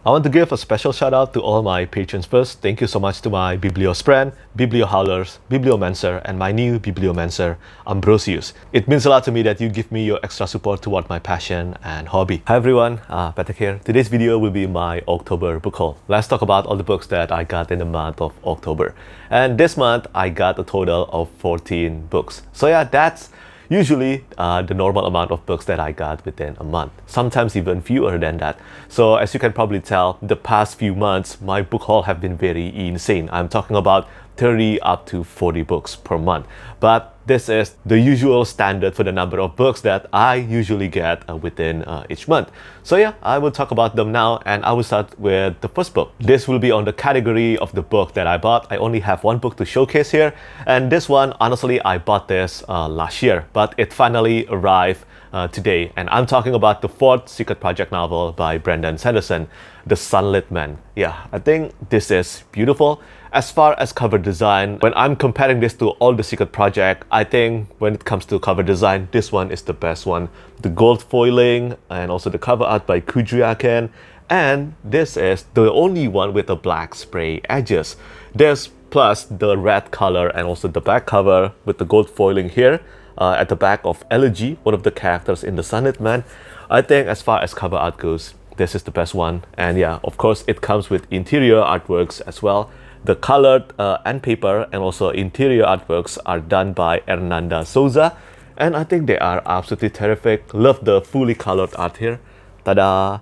I want to give a special shout out to all my patrons first. Thank you so much to my Bibliospren, Bibliohowlers, Bibliomancer, and my new Bibliomancer, Ambrosius. It means a lot to me that you give me your extra support toward my passion and hobby. Hi everyone, Petrik here. Today's video will be my October book haul. Let's talk about all the books that I got in the month of October. And this month, I got a total of 14 books. So yeah, that's usually the normal amount of books that I got within a month, sometimes even fewer than that. So as you can probably tell, the past few months, my book haul have been very insane. I'm talking about 30 up to 40 books per month. But this is the usual standard for the number of books that I usually get within each month. So yeah, I will talk about them now, and I will start with the first book. This will be on the category of the book that I bought. I only have one book to showcase here, and this one, honestly, I bought this last year, but it finally arrived today, and I'm talking about the fourth Secret Project novel by Brandon Sanderson, The Sunlit Man. Yeah, I think this is beautiful. As far as cover design, when I'm comparing this to all the Secret Project, I think when it comes to cover design, this one is the best one. The gold foiling and also the cover art by Kudriaken, and this is the only one with the black spray edges. There's plus the red color and also the back cover with the gold foiling here. At the back of Elegy, one of the characters in The Sunlit Man. I think as far as cover art goes, this is the best one. And yeah, of course, it comes with interior artworks as well. The colored end paper and also interior artworks are done by Hernanda Souza, and I think they are absolutely terrific. Love the fully colored art here. Ta-da!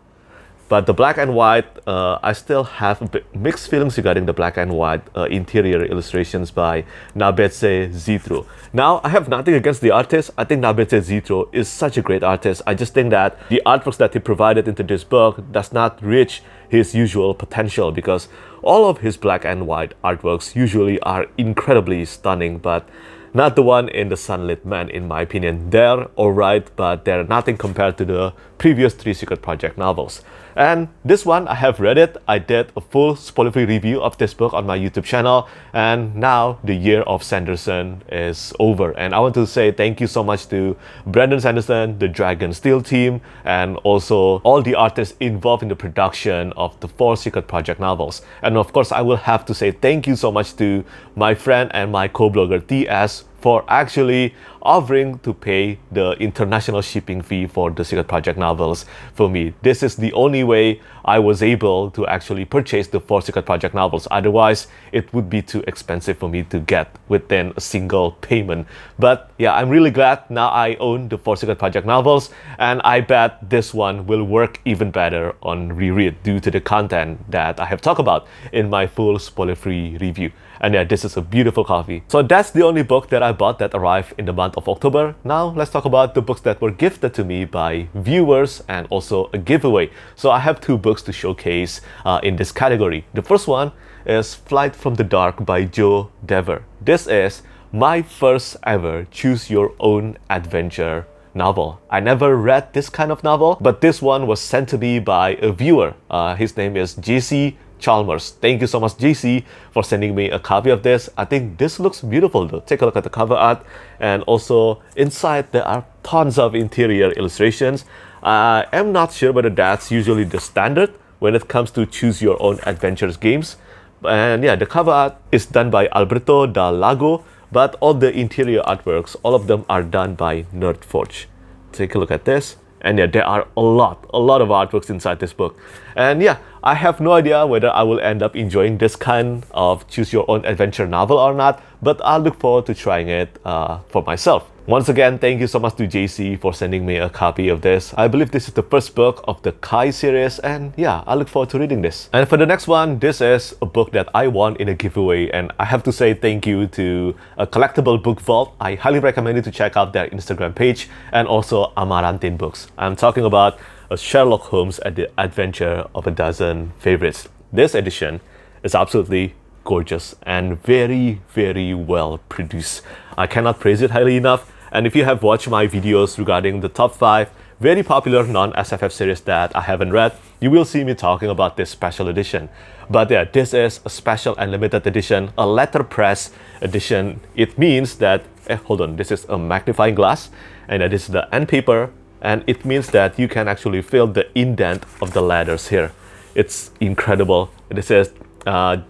But the black and white, I still have a bit mixed feelings regarding the black and white interior illustrations by Nabetse Zitro. Now, I have nothing against the artist. I think Nabetse Zitro is such a great artist. I just think that the artworks that he provided into this book does not reach his usual potential, because all of his black and white artworks usually are incredibly stunning, but not the one in The Sunlit Man, in my opinion. They're alright, but they're nothing compared to the previous 3 Secret Project novels. And this one, I have read it. I did a full spoiler-free review of this book on my YouTube channel. And now the year of Sanderson is over. And I want to say thank you so much to Brandon Sanderson, the Dragon Steel team, and also all the artists involved in the production of the 4 Secret Project novels. And of course, I will have to say thank you so much to my friend and my co-blogger TS for actually offering to pay the international shipping fee for the Secret Project novels for me. This is the only way I was able to actually purchase the 4 Secret Project novels. Otherwise, it would be too expensive for me to get within a single payment. But yeah, I'm really glad now I own the 4 Secret Project novels, and I bet this one will work even better on reread due to the content that I have talked about in my full spoiler-free review. And yeah, this is a beautiful copy. So that's the only book that I bought that arrived in the month of October. Now let's talk about the books that were gifted to me by viewers and also a giveaway. So I have 2 books to showcase in this category. The first one is Flight from the Dark by Joe Dever. This is my first ever choose your own adventure novel. I never read this kind of novel, but this one was sent to me by a viewer. His name is JC Chalmers. Thank you so much, JC, for sending me a copy of this. I think this looks beautiful though. Take a look at the cover art, and also inside there are tons of interior illustrations. I am not sure whether that's usually the standard when it comes to choose your own adventures games. And yeah, the cover art is done by Alberto Dal Lago, but all the interior artworks, all of them are done by Nerdforge. Take a look at this. And yeah, there are a lot of artworks inside this book. And yeah, I have no idea whether I will end up enjoying this kind of choose your own adventure novel or not, but I'll look forward to trying it for myself. Once again, thank you so much to JC for sending me a copy of this. I believe this is the first book of the Kai series, and yeah, I look forward to reading this. And for the next one, this is a book that I won in a giveaway, and I have to say thank you to a Collectible Book Vault. I highly recommend you to check out their Instagram page, and also Amaranthine Books. I'm talking about a Sherlock Holmes at the Adventure of a Dozen Favorites. This edition is absolutely gorgeous and very, very well produced. I cannot praise it highly enough. And if you have watched my videos regarding the top 5 very popular non-SFF series that I haven't read, you will see me talking about this special edition. But yeah, this is a special and limited edition, a letterpress edition. It means that, hold on, this is a magnifying glass, and this is the end paper, and it means that you can actually feel the indent of the letters here. It's incredible. This is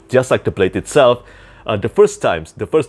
just like the blade itself. The first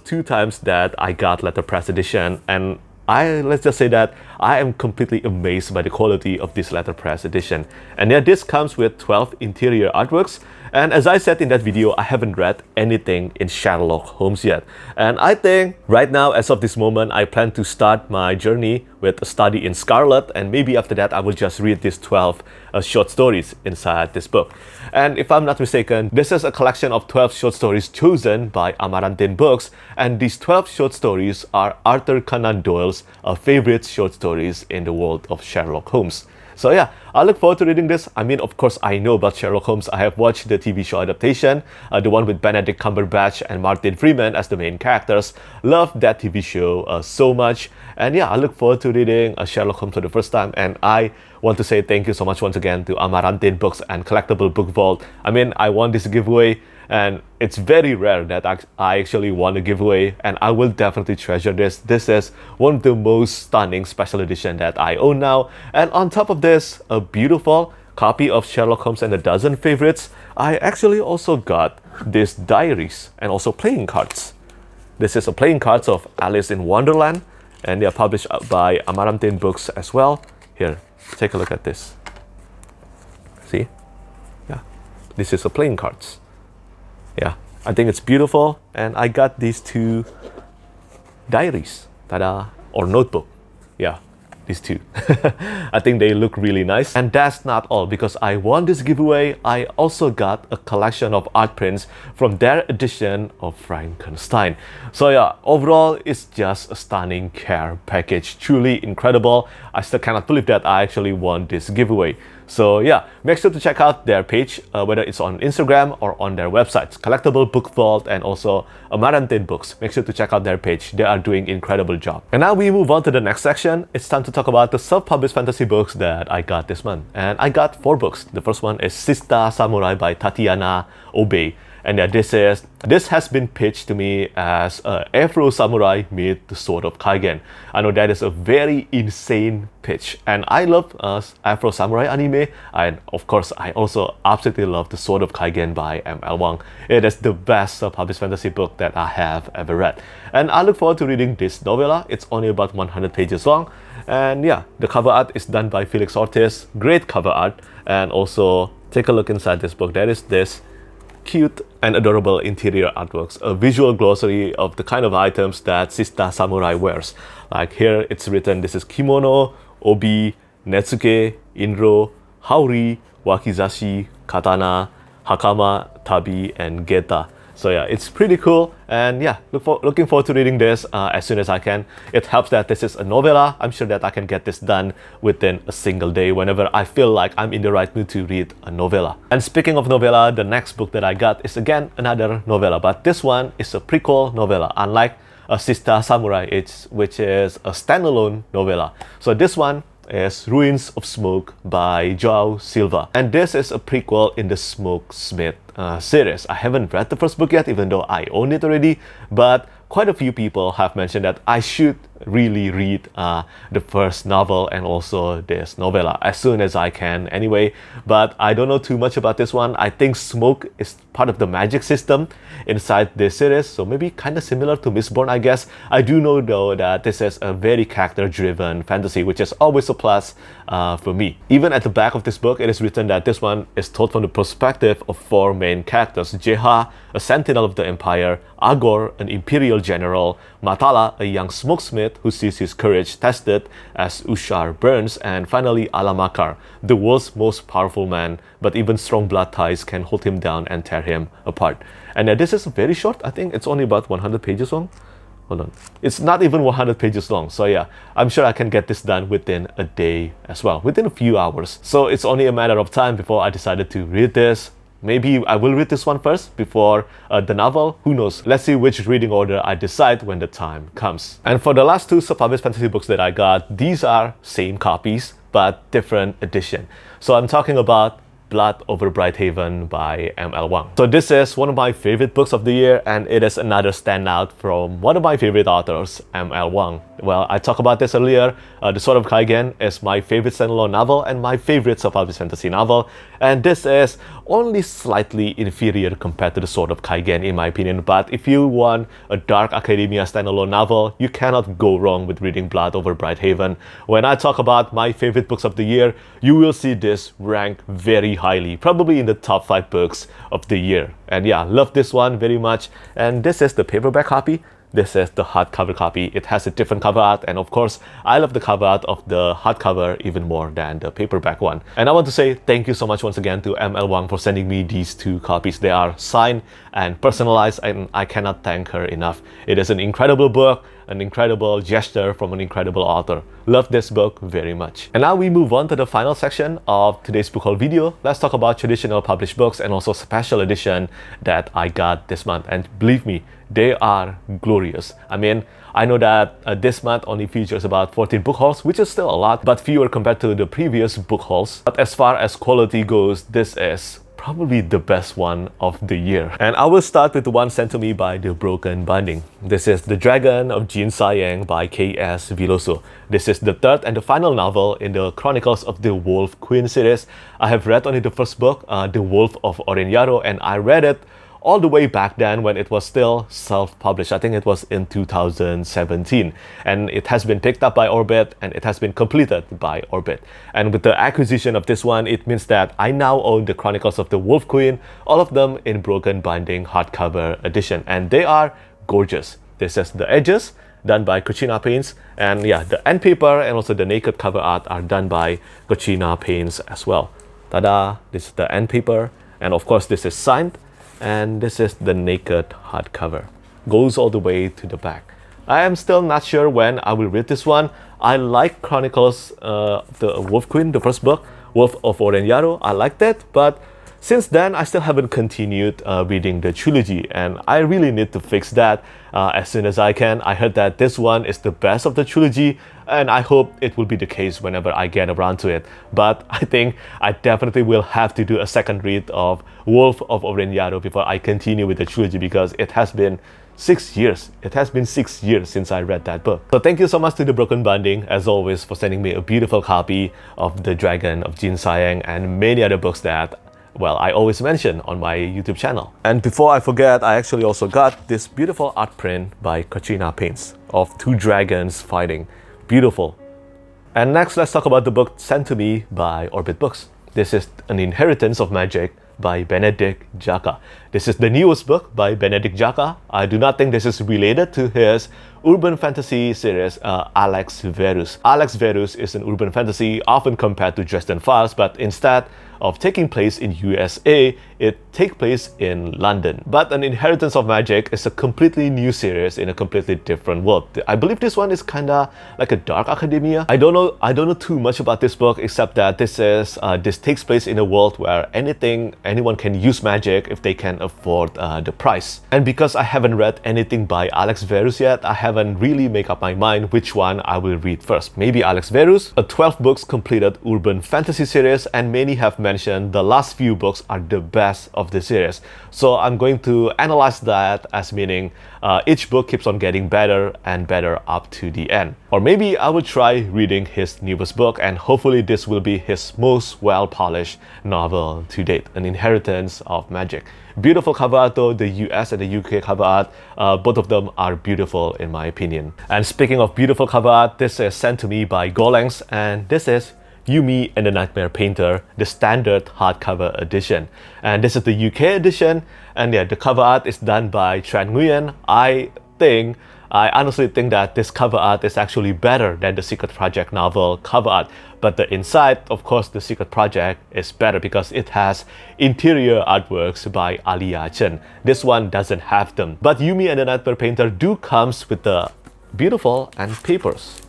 two times that I got letterpress edition, and let's just say that I am completely amazed by the quality of this letterpress edition. And yeah, this comes with 12 interior artworks. And as I said in that video, I haven't read anything in Sherlock Holmes yet. And I think right now, as of this moment, I plan to start my journey with a study in Scarlet, and maybe after that I will just read these 12 short stories inside this book. And if I'm not mistaken, this is a collection of 12 short stories chosen by Amaranthine Books, and these 12 short stories are Arthur Conan Doyle's favorite short stories in the world of Sherlock Holmes. So yeah, I look forward to reading this. I mean, of course, I know about Sherlock Holmes. I have watched the TV show adaptation, the one with Benedict Cumberbatch and Martin Freeman as the main characters. Love that TV show so much. And yeah, I look forward to reading Sherlock Holmes for the first time. And I want to say thank you so much once again to Amaranthine Books and Collectible Book Vault. I mean, I won this giveaway, and it's very rare that I actually won a giveaway, and I will definitely treasure this. This is one of the most stunning special edition that I own now. And on top of this, a beautiful copy of Sherlock Holmes and a Dozen Favorites. I actually also got these diaries and also playing cards. This is a playing cards of Alice in Wonderland, and they are published by Amaranthine Books as well. Here, take a look at this. See? Yeah, this is a playing cards. Yeah, I think it's beautiful, and I got these two diaries, or notebook. Yeah, these two. I think they look really nice. And that's not all, because I won this giveaway. I also got a collection of art prints from their edition of Frankenstein. So yeah, overall, it's just a stunning care package. Truly incredible. I still cannot believe that I actually won this giveaway. So yeah, make sure to check out their page, whether it's on Instagram or on their websites, Collectible Book Vault and also Amaranthine Books. Make sure to check out their page. They are doing an incredible job. And now we move on to the next section. It's time to talk about the self-published fantasy books that I got this month. And I got 4 books. The first one is Sista Samurai by Tatiana Obey. And yeah, this has been pitched to me as Afro Samurai meet the Sword of Kaigen. I know that is a very insane pitch, and I love Afro Samurai anime, and of course I also absolutely love the Sword of Kaigen by M.L. Wang. It is the best published fantasy book that I have ever read, and I look forward to reading this novella. It's only about 100 pages long, and yeah, the cover art is done by Felix Ortiz. Great cover art. And also take a look inside this book. There is this cute and adorable interior artworks, a visual glossary of the kind of items that Sista Samurai wears. Like here it's written, this is kimono, obi, netsuke, inro, haori, wakizashi, katana, hakama, tabi, and geta. So yeah, it's pretty cool, and yeah, looking forward to reading this as soon as I can. It helps that this is a novella. I'm sure that I can get this done within a single day whenever I feel like I'm in the right mood to read a novella. And speaking of novella, the next book that I got is again another novella, but this one is a prequel novella, unlike Sista Samurai, which is a standalone novella. So this one is Ruins of Smoke by Joao Silva. And this is a prequel in the Smokesmith series. I haven't read the first book yet, even though I own it already, but quite a few people have mentioned that I should really read the first novel and also this novella as soon as I can anyway. But I don't know too much about this one. I think smoke is part of the magic system inside this series, so maybe kind of similar to Mistborn, I guess. I do know though that this is a very character-driven fantasy, which is always a plus for me. Even at the back of this book, it is written that this one is told from the perspective of 4 main characters: Jeha, a sentinel of the Empire; Agor, an imperial general; Matala, a young smokesmith who sees his courage tested as Ushar burns; and finally Alamakar, the world's most powerful man, but even strong blood ties can hold him down and tear him apart. And this is very short. I think it's only about 100 pages long. Hold on. It's not even 100 pages long. So yeah, I'm sure I can get this done within a day as well, within a few hours. So it's only a matter of time before I decided to read this. Maybe I will read this one first before the novel. Who knows? Let's see which reading order I decide when the time comes. And for the last 2 self-published fantasy books that I got, these are same copies but different edition. So I'm talking about Blood Over Brighthaven by M.L. Wang. So this is one of my favorite books of the year, and it is another standout from one of my favorite authors, M.L. Wang. Well, I talked about this earlier. The Sword of Kaigen is my favorite standalone novel and my favorite self-published fantasy novel, and this is only slightly inferior compared to The Sword of Kaigen in my opinion. But if you want a dark academia standalone novel, you cannot go wrong with reading Blood Over Brighthaven. When I talk about my favorite books of the year, you will see this ranked very highly, probably in the top 5 books of the year. And yeah, love this one very much. And this is the paperback copy. This is the hardcover copy. It has a different cover art, and of course, I love the cover art of the hardcover even more than the paperback one. And I want to say thank you so much once again to M.L. Wang for sending me these 2 copies. They are signed and personalized, and I cannot thank her enough. It is an incredible book, an incredible gesture from an incredible author. Love this book very much. And now we move on to the final section of today's book haul video. Let's talk about traditional published books and also special edition that I got this month. And believe me, they are glorious. I mean, I know that this month only features about 14 book hauls, which is still a lot, but fewer compared to the previous book hauls. But as far as quality goes, this is probably the best one of the year. And I will start with the one sent to me by The Broken Binding. This is The Dragon of Jin Sayang by K.S. Viloso. This is the 3rd and the final novel in the Chronicles of the Wolf Queen series. I have read only the first book, The Wolf of Orenyaro, and I read it all the way back then when it was still self-published. I think it was in 2017. And it has been picked up by Orbit and it has been completed by Orbit. And with the acquisition of this one, it means that I now own the Chronicles of the Wolf Queen, all of them in Broken Binding hardcover edition. And they are gorgeous. This is the edges, done by Cochina Paints. And yeah, the end paper and also the naked cover art are done by Cochina Paints as well. Ta-da! This is the end paper. And of course, this is signed. And this is the naked hardcover. Goes all the way to the back. I am still not sure when I will read this one. I like Chronicles of the Wolf Queen, the first book, Wolf of Orenyaro. I liked it, but since then, I still haven't continued reading the trilogy, and I really need to fix that as soon as I can. I heard that this one is the best of the trilogy, and I hope it will be the case whenever I get around to it. But I think I definitely will have to do a second read of Wolf of Orenyaro before I continue with the trilogy, because it has been 6 years. It has been 6 years since I read that book. So thank you so much to The Broken Binding, as always, for sending me a beautiful copy of The Dragon of Jin Sayang and many other books that, well, I always mention on my YouTube channel. And before I forget, I actually also got this beautiful art print by Cochina Paints of 2 dragons fighting. Beautiful. And next, let's talk about the book sent to me by Orbit Books. This is An Inheritance of Magic by Benedict Jaka. This is the newest book by Benedict Jaka. I do not think this is related to his urban fantasy series, Alex Verus. Alex Verus is an urban fantasy often compared to Dresden Files, but instead of taking place in USA, it takes place in London. But An Inheritance of Magic is a completely new series in a completely different world. I believe this one is kinda like a dark academia. I don't know too much about this book, except that this takes place in a world where anyone can use magic if they can afford the price. And because I haven't read anything by Alex Verus yet, I haven't really made up my mind which one I will read first. Maybe Alex Verus, a 12 books completed urban fantasy series, and many have mentioned the last few books are the best of the series. So I'm going to analyze that as meaning each book keeps on getting better and better up to the end. Or maybe I will try reading his newest book, and hopefully this will be his most well-polished novel to date, An Inheritance of Magic. Beautiful cover art though, the US and the UK cover art, both of them are beautiful in my opinion. And speaking of beautiful cover art, this is sent to me by Golangs, and this is Yumi and the Nightmare Painter, the standard hardcover edition. And this is the UK edition, and yeah, the cover art is done by Tran Nguyen. I honestly think that this cover art is actually better than the Secret Project novel cover art. But the inside, of course, the Secret Project is better because it has interior artworks by Alia Chen. This one doesn't have them. But Yumi and the Nightmare Painter do comes with the beautiful and papers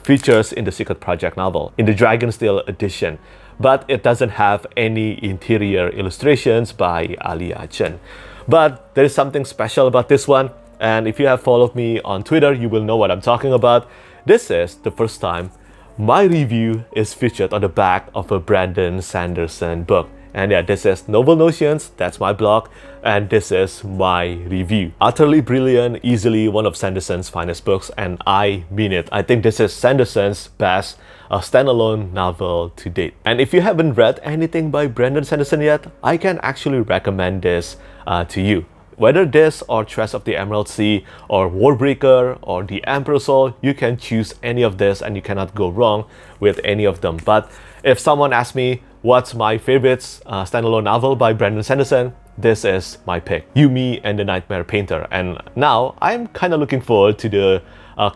features in the Secret Project novel, in the Dragonsteel edition. But it doesn't have any interior illustrations by Alia Chen. But there is something special about this one. And if you have followed me on Twitter, you will know what I'm talking about. This is the first time my review is featured on the back of a Brandon Sanderson book. And yeah, this is Novel Notions, that's my blog, and this is my review. Utterly brilliant, easily one of Sanderson's finest books, and I mean it. I think this is Sanderson's best standalone novel to date. And if you haven't read anything by Brandon Sanderson yet, I can actually recommend this to you. Whether this or Threats of the Emerald Sea or Warbreaker or The Emperor's Soul, you can choose any of this and you cannot go wrong with any of them. But if someone asks me what's my favorite standalone novel by Brandon Sanderson, this is my pick, Yumi and the Nightmare Painter. And now I'm kind of looking forward to the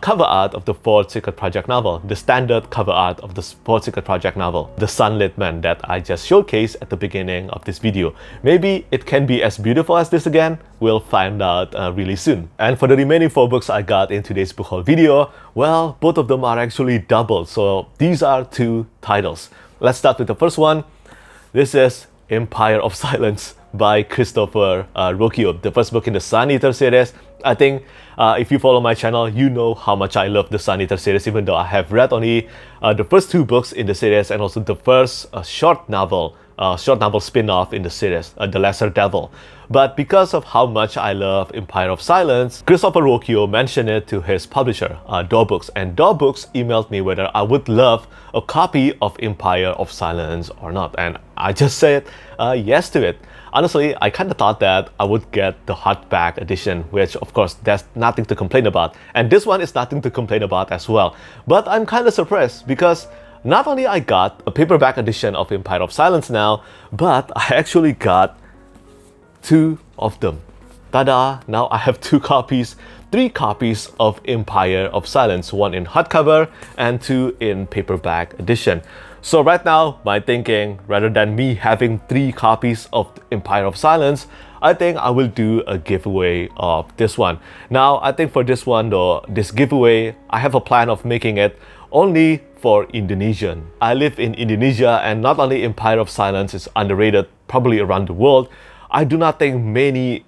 cover art of the Fourth Secret Project novel, the standard cover art of the Fourth Secret Project novel, The Sunlit Man, that I just showcased at the beginning of this video. Maybe it can be as beautiful as this again. We'll find out really soon. And for the remaining 4 books I got in today's book haul video, well, both of them are actually doubled. So these are 2 titles. Let's start with the first one. This is Empire of Silence by Christopher Rocchio, the first book in the Sun Eater series. I think if you follow my channel, you know how much I love the Sun Eater series, even though I have read only the first 2 books in the series and also the first short novel spin-off in the series, The Lesser Devil. But because of how much I love Empire of Silence, Christopher Rocchio mentioned it to his publisher, Door Books, and Door Books emailed me whether I would love a copy of Empire of Silence or not, and I just said yes to it. Honestly, I kind of thought that I would get the hardback edition, which of course there's nothing to complain about, and this one is nothing to complain about as well. But I'm kind of surprised because not only I got a paperback edition of Empire of Silence now, but I actually got 2 of them. Tada! Now I have 3 copies of Empire of Silence, 1 in hardcover and 2 in paperback edition. So right now, my thinking, rather than me having 3 copies of Empire of Silence, I think I will do a giveaway of this one. Now, I think for this one though, this giveaway, I have a plan of making it only for Indonesian. I live in Indonesia, and not only Empire of Silence is underrated probably around the world, I do not think many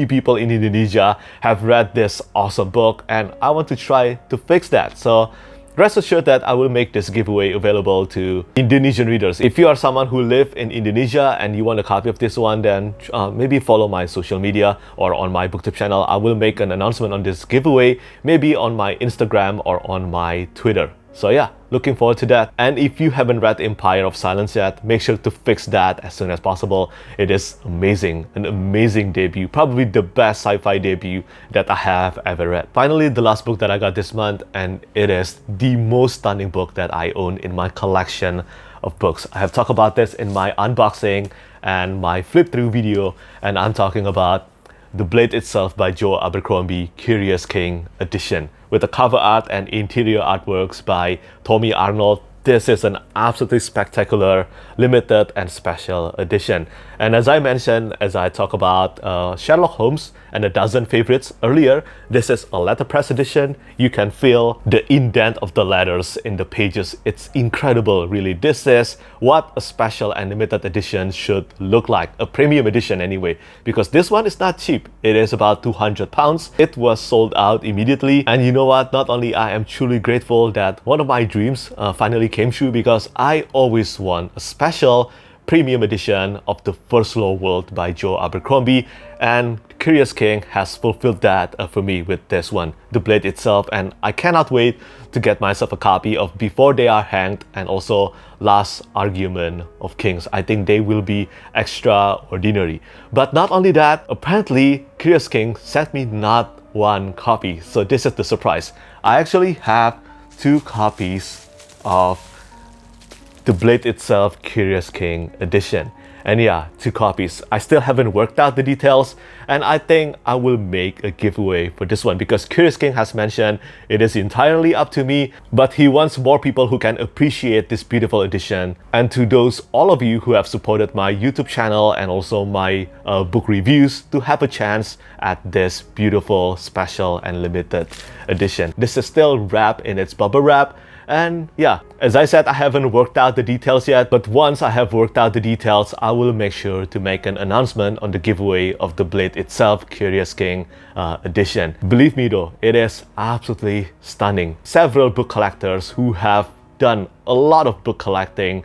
people in Indonesia have read this awesome book, and I want to try to fix that. So rest assured that I will make this giveaway available to Indonesian readers. If you are someone who live in Indonesia and you want a copy of this one, then maybe follow my social media or on my booktube channel. I will make an announcement on this giveaway, maybe on my Instagram or on my Twitter. So yeah, looking forward to that. And if you haven't read Empire of Silence yet, make sure to fix that as soon as possible. It is amazing, an amazing debut, probably the best sci-fi debut that I have ever read. Finally, the last book that I got this month, and it is the most stunning book that I own in my collection of books. I have talked about this in my unboxing and my flip through video, and I'm talking about The Blade Itself by Joe Abercrombie, Curious King edition, with the cover art and interior artworks by Tommy Arnold. This is an absolutely spectacular, limited and special edition. And as I mentioned, as I talk about Sherlock Holmes and a dozen favorites earlier, this is a letterpress edition. You can feel the indent of the letters in the pages. It's incredible, really. This is what a special and limited edition should look like, a premium edition anyway, because this one is not cheap. It is about £200. It was sold out immediately, and you know what? Not only I am truly grateful that one of my dreams finally came true, because I always want a special premium edition of The First Law World by Joe Abercrombie, and Curious King has fulfilled that for me with this one, The Blade Itself, and I cannot wait to get myself a copy of Before They Are Hanged and also Last Argument of Kings. I think they will be extraordinary. But not only that, apparently Curious King sent me not 1 copy, so this is the surprise. I actually have 2 copies of The Blade Itself Curious King edition. And yeah, 2 copies. I still haven't worked out the details, and I think I will make a giveaway for this one, because Curious King has mentioned it is entirely up to me, but he wants more people who can appreciate this beautiful edition. And to all of you who have supported my YouTube channel and also my book reviews, to have a chance at this beautiful, special and limited edition. This is still wrapped in its bubble wrap. And yeah, as I said, I haven't worked out the details yet, but once I have worked out the details, I will make sure to make an announcement on the giveaway of The Blade Itself Curious King edition. Believe me though, it is absolutely stunning. Several book collectors who have done a lot of book collecting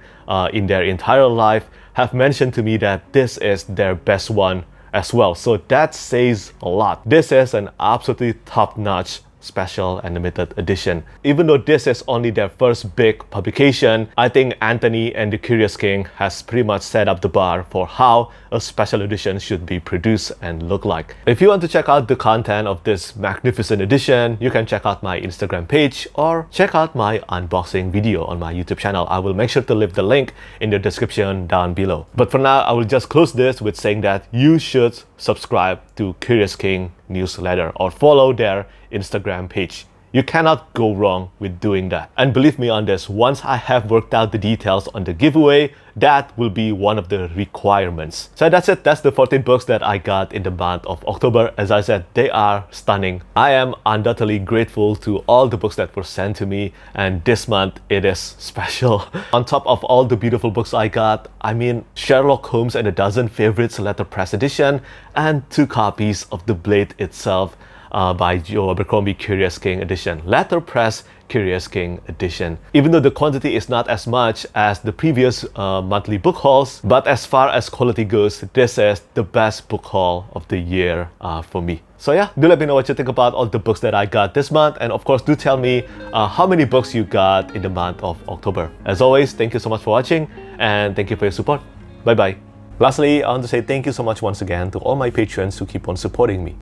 in their entire life have mentioned to me that this is their best one as well. So that says a lot. This is an absolutely top-notch special and limited edition. Even though this is only their first big publication, I think Anthony and the Curious King has pretty much set up the bar for how a special edition should be produced and look like. If you want to check out the content of this magnificent edition, you can check out my Instagram page or check out my unboxing video on my YouTube channel. I will make sure to leave the link in the description down below. But for now, I will just close this with saying that you should subscribe to Curious King newsletter or follow their Instagram page. You cannot go wrong with doing that. And believe me on this, once I have worked out the details on the giveaway, that will be one of the requirements. So that's it. That's the 14 books that I got in the month of October. As I said, they are stunning. I am undoubtedly grateful to all the books that were sent to me, and this month it is special. On top of all the beautiful books I got, I mean Sherlock Holmes and a Dozen Favorites letterpress edition and 2 copies of The Blade itself by Joe Abercrombie Curious King edition, letterpress Curious King edition. Even though the quantity is not as much as the previous monthly book hauls, but as far as quality goes, this is the best book haul of the year for me. So yeah, do let me know what you think about all the books that I got this month, and of course do tell me how many books you got in the month of October. As always, thank you so much for watching, and thank you for your support. Bye bye. Lastly, I want to say thank you so much once again to all my patrons who keep on supporting me.